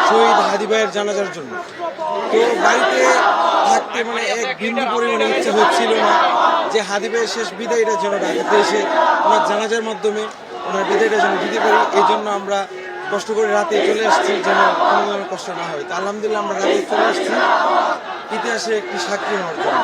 শহীদ হাদি ভাইয়ের জানাজার জন্য। তো বাড়িতে থাকতে মানে এক বিন্দু পরিমাণে ইচ্ছা হচ্ছিল না যে হাদি ভাইয়ের শেষ বিদায়টা যেন ঢাকাতে এসে ওনার জানাজার মাধ্যমে ওনার বিদায়টা যেন দিতে পারি। এই জন্য আমরা কষ্ট করে রাতে চলে আসছি, যেন কোনো ধরনের কষ্ট না হয়। তো আলহামদুলিল্লাহ আমরা রাতে চলে আসছি ইতিহাসে একটি সাক্ষী হওয়ার জন্য।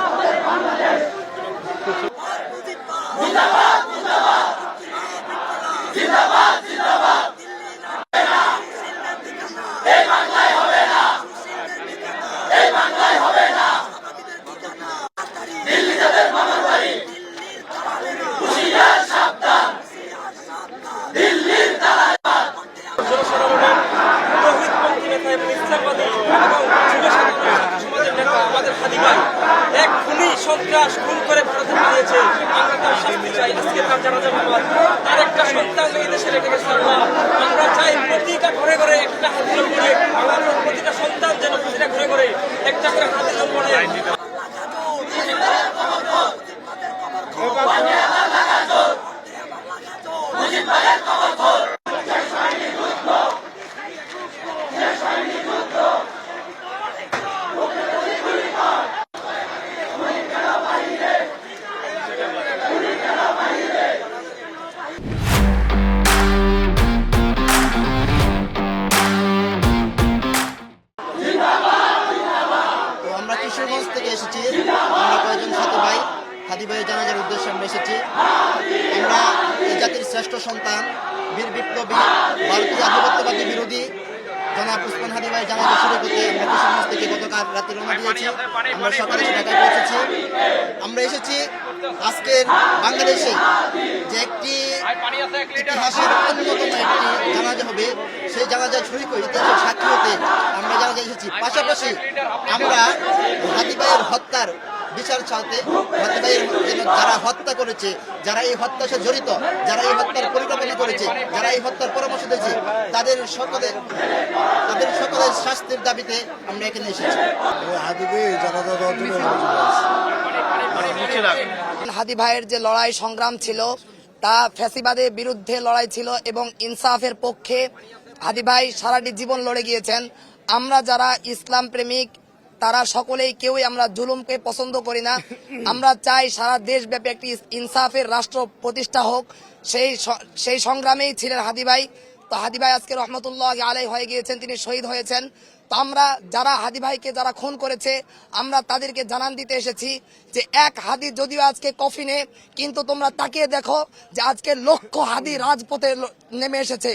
এক খুনি সন্ত্রাস খুন করে ভারতে পালিয়েছে, আমরা তার শাস্তি চাই। আজকে তার জানাজা নামাজ, তার একটা সন্তান এই দেশে রেখে গেছে আল্লাহ। আমরা চাই প্রতিটা ঘরে ঘরে একটা হাদিল করে, আমাদের প্রতিটা সন্তান যেন প্রতিটা ঘরে ঘরে একটা করে হাদিল পড়ে। আমরা কিশোরগঞ্জ থেকে এসেছি। আমরা কয়েকজন সাথী ভাই হাদি ভাইয়ের জানাজার উদ্দেশ্যে আমরা এসেছি। আমরা এই জাতির শ্রেষ্ঠ সন্তান, বীর বিপ্লবী, ভারতীয় আধিপত্যবাদী বিরোধী জনাব উসমান হাদি ভাই জানাজা শুরু করতে আমরা কিশোরগঞ্জ থেকে গতকাল রাতে রওনা দিয়েছি। আমরা সকালে ঢাকায় পৌঁছেছি। আমরা এসেছি আজকের বাংলাদেশে যে একটি ইতিহাসের অন্যতম একটি জানাজা হবে, সেই জানাজার শরীক ইতিহাসের সাক্ষী হতে আমরা জানাজা এসেছি। পাশাপাশি আমরা হাদি ভাইয়ের হত্যার বিচার চাইতে, হাদি ভাইয়ের যারা হত্যা করেছে, যারা এই হত্যার সাথে জড়িত, যারা এই হত্যার পরিকল্পনা করেছে, যারা এই হত্যার পরামর্শ দিয়েছে, তাদের সকলের শাস্তির দাবিতে আমরা এখানে এসেছি। হাদি ভাই জানাজা দেওয়ার জন্য হাদি ভাইয়ের যে লড়াই সংগ্রাম ছিল তা ফ্যাসিবাদের বিরুদ্ধে লড়াই ছিল এবং ইনসাফের পক্ষে হাদি ভাই সারাটি জীবন লড়ে গিয়েছেন। আমরা যারা ইসলাম প্রেমিক তারা সকলেই কেউই আমরা জুলুমকে পছন্দ করি না। আমরা চাই সারা দেশব্যাপী একটি ইনসাফের রাষ্ট্র প্রতিষ্ঠা হোক। সেই সংগ্রামেই ছিলেন হাদি ভাই। তো হাদি ভাই আজকে রহমতুল্লাহ আলাইহি হয়ে গিয়েছেন, তিনি শহীদ হয়েছেন। তো আমরা যারা হাদি ভাইকে যারা খুন করেছে আমরা তাদেরকে জানান দিতে এসেছি যে এক হাদি যদিও আজকে কফিনে, কিন্তু তোমরা তাকিয়ে দেখো যে আজকে লক্ষ হাদি রাজপথে নেমে এসেছে।